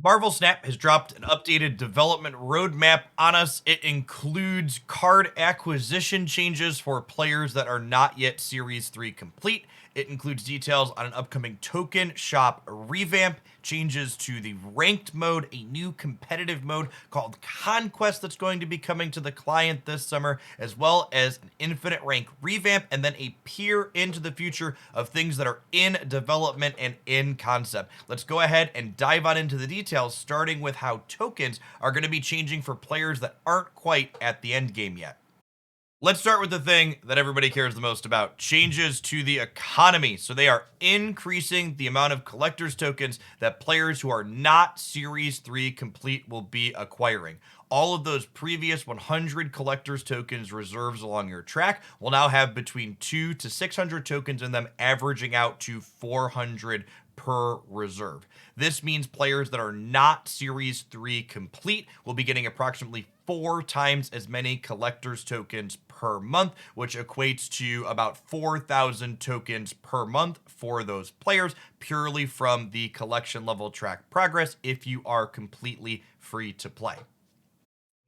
Marvel Snap has dropped an updated development roadmap on us. It includes card acquisition changes for players that are not yet Series 3 complete. It includes details on an upcoming token shop revamp, changes to the ranked mode, a new competitive mode called Conquest that's going to be coming to the client this summer, as well as an infinite rank revamp, and then a peer into the future of things that are in development and in concept. Let's go ahead and dive on into the details, starting with how tokens are going to be changing for players that aren't quite at the end game yet. Let's start with the thing that everybody cares the most about, changes to the economy. So they are increasing the amount of collector's tokens that players who are not Series 3 complete will be acquiring. All of those previous 100 collector's tokens reserves along your track will now have between 2 to 600 tokens in them, averaging out to 400 per reserve. This means players that are not Series 3 complete will be getting approximately 4 times as many collector's tokens per month, which equates to about 4,000 tokens per month for those players, purely from the collection level track progress if you are completely free to play.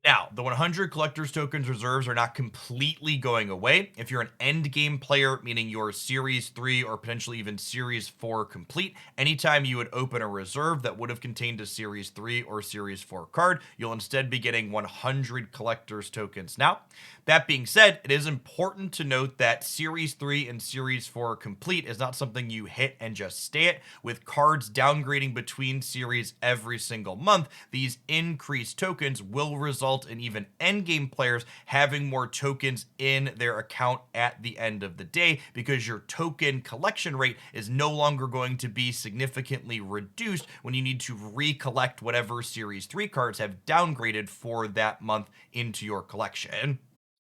Now, the 100 collector's tokens reserves are not completely going away. If you're an end game player, meaning you're Series 3 or potentially even Series 4 complete, anytime you would open a reserve that would have contained a Series 3 or Series 4 card, you'll instead be getting 100 collector's tokens. Now, that being said, it is important to note that Series 3 and Series 4 complete is not something you hit and just stay at. With cards downgrading between series every single month, these increased tokens will result in even endgame players having more tokens in their account at the end of the day, because your token collection rate is no longer going to be significantly reduced when you need to recollect whatever Series 3 cards have downgraded for that month into your collection.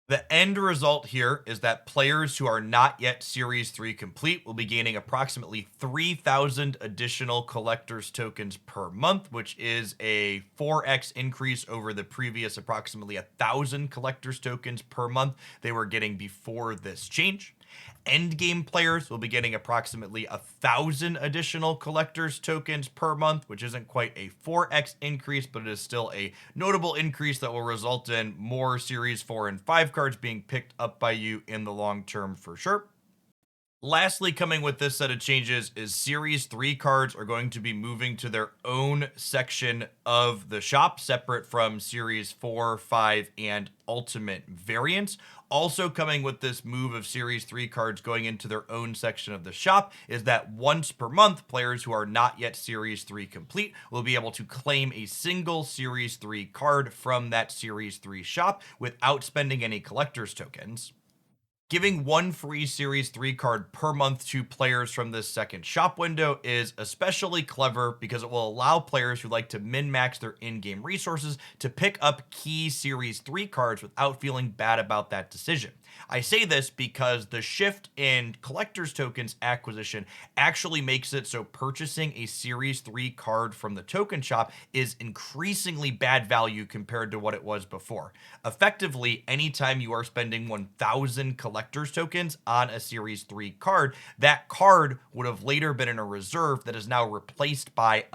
The end result here is that players who are not yet Series 3 complete will be gaining approximately 3,000 additional collector's tokens per month, which is a 4x increase over the previous approximately 1,000 collector's tokens per month they were getting before this change. Endgame players will be getting approximately 1,000 additional collector's tokens per month, which isn't quite a 4x increase, but it is still a notable increase that will result in more Series 4 and 5 cards being picked up by you in the long term for sure. Lastly, coming with this set of changes is Series 3 cards are going to be moving to their own section of the shop, separate from Series 4, 5, and Ultimate variants. Also coming with this move of Series 3 cards going into their own section of the shop is that once per month, players who are not yet Series 3 complete will be able to claim a single Series 3 card from that Series 3 shop without spending any collector's tokens. Giving one free Series 3 card per month to players from this second shop window is especially clever because it will allow players who like to min-max their in-game resources to pick up key Series 3 cards without feeling bad about that decision. I say this because the shift in collector's tokens acquisition actually makes it so purchasing a Series 3 card from the token shop is increasingly bad value compared to what it was before. Effectively, anytime you are spending 1,000 collector's tokens on a Series 3 card, that card would have later been in a reserve that is now replaced by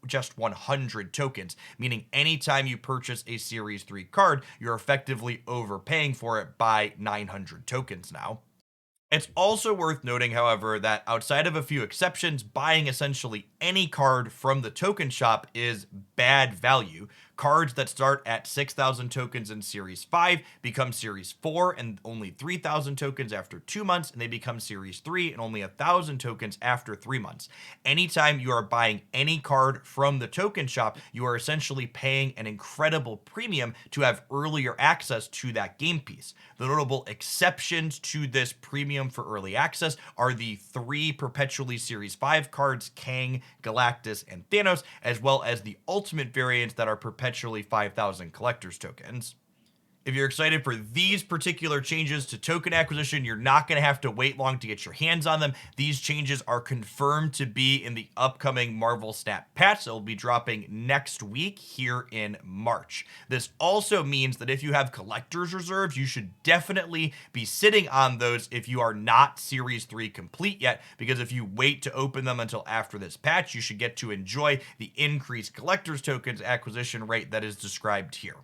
just 100 tokens, meaning anytime you purchase a Series 3 card, you're effectively overpaying for it by 900 tokens now. It's also worth noting, however, that outside of a few exceptions, buying essentially any card from the token shop is bad value. Cards that start at 6,000 tokens in Series 5 become Series 4 and only 3,000 tokens after 2 months, and they become Series 3 and only 1,000 tokens after 3 months. Anytime you are buying any card from the token shop, you are essentially paying an incredible premium to have earlier access to that game piece. The notable exceptions to this premium for early access are the 3 perpetually Series 5 cards, Kang, Galactus, and Thanos, as well as the Ultimate variants that are perpetually 5,000 collector's tokens. If you're excited for these particular changes to token acquisition, you're not going to have to wait long to get your hands on them. These changes are confirmed to be in the upcoming Marvel Snap patch that will be dropping next week here in March. This also means that if you have collector's reserves, you should definitely be sitting on those if you are not Series 3 complete yet, because if you wait to open them until after this patch, you should get to enjoy the increased collector's tokens acquisition rate that is described here.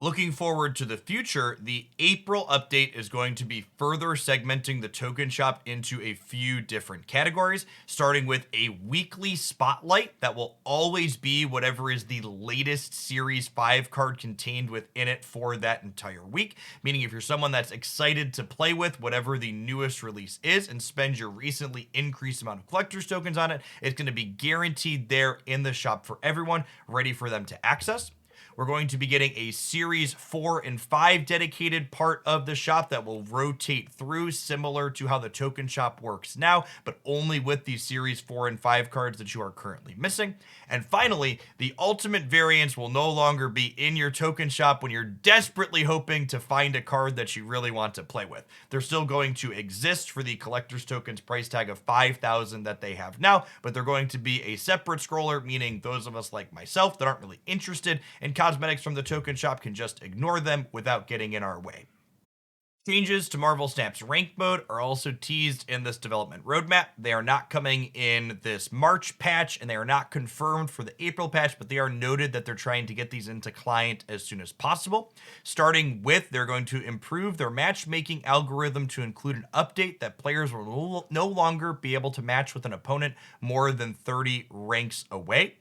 Looking forward to the future, the April update is going to be further segmenting the token shop into a few different categories, starting with a weekly spotlight that will always be whatever is the latest Series 5 card contained within it for that entire week. Meaning if you're someone that's excited to play with whatever the newest release is and spend your recently increased amount of collector's tokens on it, it's going to be guaranteed there in the shop for everyone, ready for them to access. We're going to be getting a Series 4 and 5 dedicated part of the shop that will rotate through, similar to how the token shop works now, but only with the Series 4 and 5 cards that you are currently missing. And finally, the ultimate variants will no longer be in your token shop when you're desperately hoping to find a card that you really want to play with. They're still going to exist for the collector's tokens price tag of 5,000 that they have now, but they're going to be a separate scroller, meaning those of us like myself that aren't really interested in cosmetics from the token shop can just ignore them without getting in our way. Changes to Marvel Snap's rank mode are also teased in this development roadmap. They are not coming in this March patch, and they are not confirmed for the April patch, but they are noted that they're trying to get these into client as soon as possible. Starting with, they're going to improve their matchmaking algorithm to include an update that players will no longer be able to match with an opponent more than 30 ranks away.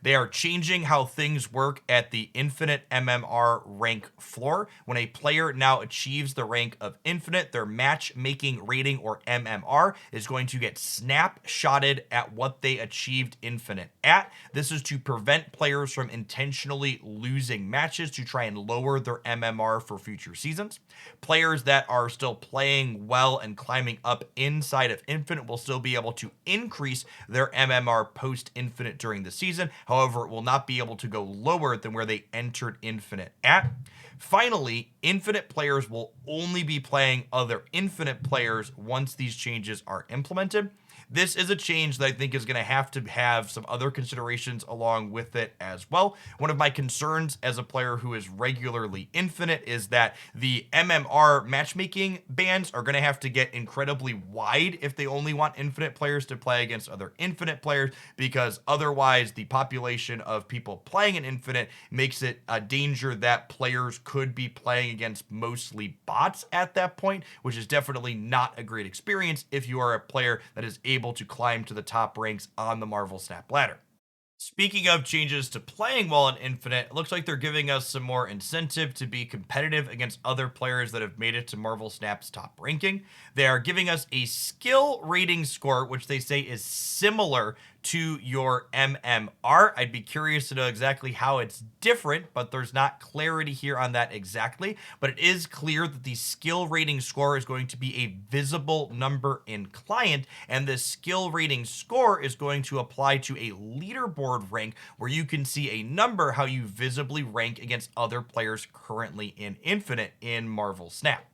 They are changing how things work at the Infinite MMR rank floor. When a player now achieves the rank of Infinite, their matchmaking rating, or MMR, is going to get snapshotted at what they achieved Infinite at. This is to prevent players from intentionally losing matches to try and lower their MMR for future seasons. Players that are still playing well and climbing up inside of Infinite will still be able to increase their MMR post-Infinite during the season. However, it will not be able to go lower than where they entered Infinite at. Finally, Infinite players will only be playing other Infinite players once these changes are implemented. This is a change that I think is going to have some other considerations along with it as well. One of my concerns as a player who is regularly Infinite is that the MMR matchmaking bands are going to have to get incredibly wide if they only want Infinite players to play against other Infinite players, because otherwise the population of people playing in Infinite makes it a danger that players could be playing against mostly bots at that point, which is definitely not a great experience if you are a player that is able to climb to the top ranks on the Marvel Snap ladder. Speaking of changes to playing well in Infinite, it looks like they're giving us some more incentive to be competitive against other players that have made it to Marvel Snap's top ranking. They are giving us a skill rating score, which they say is similar to your MMR. I'd be curious to know exactly how it's different, but there's not clarity here on that exactly. But it is clear that the skill rating score is going to be a visible number in client, and the skill rating score is going to apply to a leaderboard rank where you can see a number how you visibly rank against other players currently in Infinite in Marvel Snap.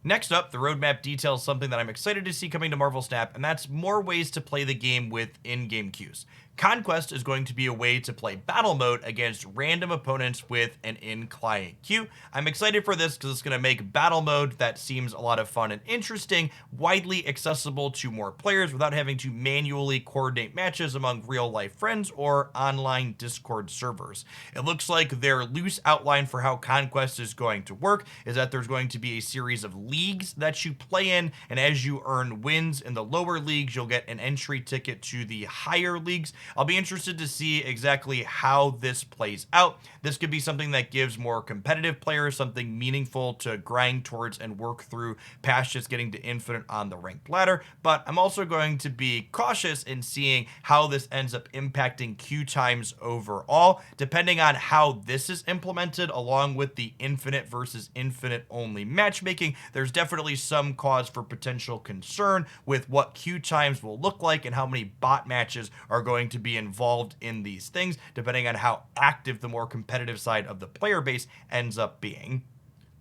Next up, the roadmap details something that I'm excited to see coming to Marvel Snap, and that's more ways to play the game with in-game queues. Conquest is going to be a way to play battle mode against random opponents with an in-client queue. I'm excited for this because it's going to make battle mode that seems a lot of fun and interesting, widely accessible to more players without having to manually coordinate matches among real-life friends or online Discord servers. It looks like their loose outline for how Conquest is going to work is that there's going to be a series of leagues that you play in, and as you earn wins in the lower leagues, you'll get an entry ticket to the higher leagues. I'll be interested to see exactly how this plays out. This could be something that gives more competitive players something meaningful to grind towards and work through past just getting to Infinite on the ranked ladder, but I'm also going to be cautious in seeing how this ends up impacting queue times overall. Depending on how this is implemented, along with the Infinite versus Infinite only matchmaking, there's definitely some cause for potential concern with what queue times will look like and how many bot matches are going to be involved in these things, depending on how active the more competitive side of the player base ends up being.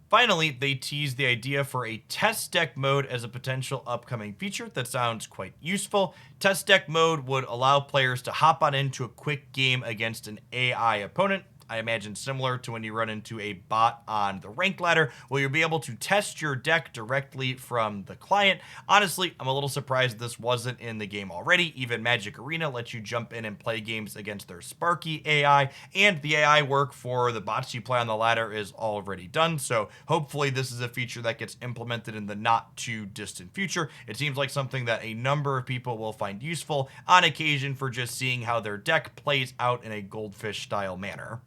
Finally, they teased the idea for a test deck mode as a potential upcoming feature that sounds quite useful. Test deck mode would allow players to hop on into a quick game against an AI opponent. I imagine similar to when you run into a bot on the rank ladder, where you'll be able to test your deck directly from the client. Honestly, I'm a little surprised this wasn't in the game already. Even Magic Arena lets you jump in and play games against their Sparky AI, and the AI work for the bots you play on the ladder is already done, so hopefully this is a feature that gets implemented in the not too distant future. It seems like something that a number of people will find useful on occasion for just seeing how their deck plays out in a Goldfish style manner.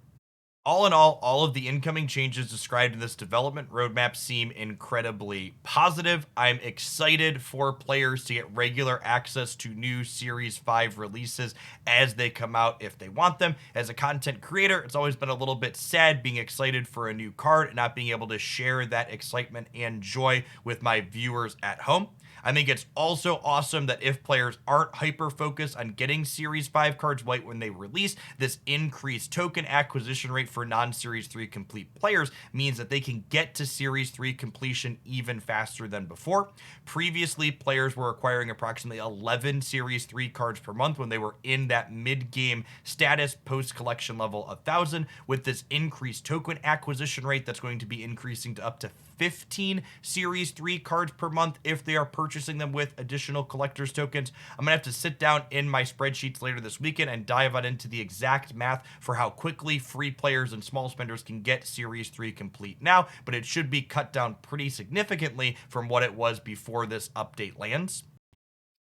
All in all of the incoming changes described in this development roadmap seem incredibly positive. I'm excited for players to get regular access to new Series 5 releases as they come out if they want them. As a content creator, it's always been a little bit sad being excited for a new card and not being able to share that excitement and joy with my viewers at home. I think it's also awesome that if players aren't hyper focused on getting Series 5 cards right when they release, this increased token acquisition rate for non-Series 3 complete players means that they can get to Series 3 completion even faster than before. Previously, players were acquiring approximately 11 Series 3 cards per month when they were in that mid-game status post-collection level 1,000. With this increased token acquisition rate, that's going to be increasing to up to 15 Series 3 cards per month if they are purchasing them with additional collector's tokens. I'm going to have to sit down in my spreadsheets later this weekend and dive out into the exact math for how quickly free players and small spenders can get Series 3 complete now, but it should be cut down pretty significantly from what it was before this update lands.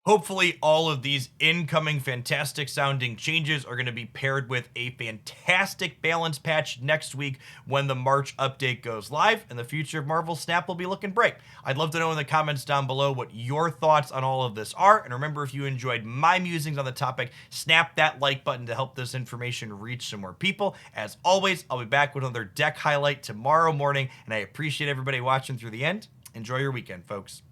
Hopefully, all of these incoming fantastic sounding changes are going to be paired with a fantastic balance patch next week when the March update goes live, and the future of Marvel Snap will be looking bright. I'd love to know in the comments down below what your thoughts on all of this are, and remember, if you enjoyed my musings on the topic, snap that like button to help this information reach some more people. As always, I'll be back with another deck highlight tomorrow morning, and I appreciate everybody watching through the end. Enjoy your weekend, folks.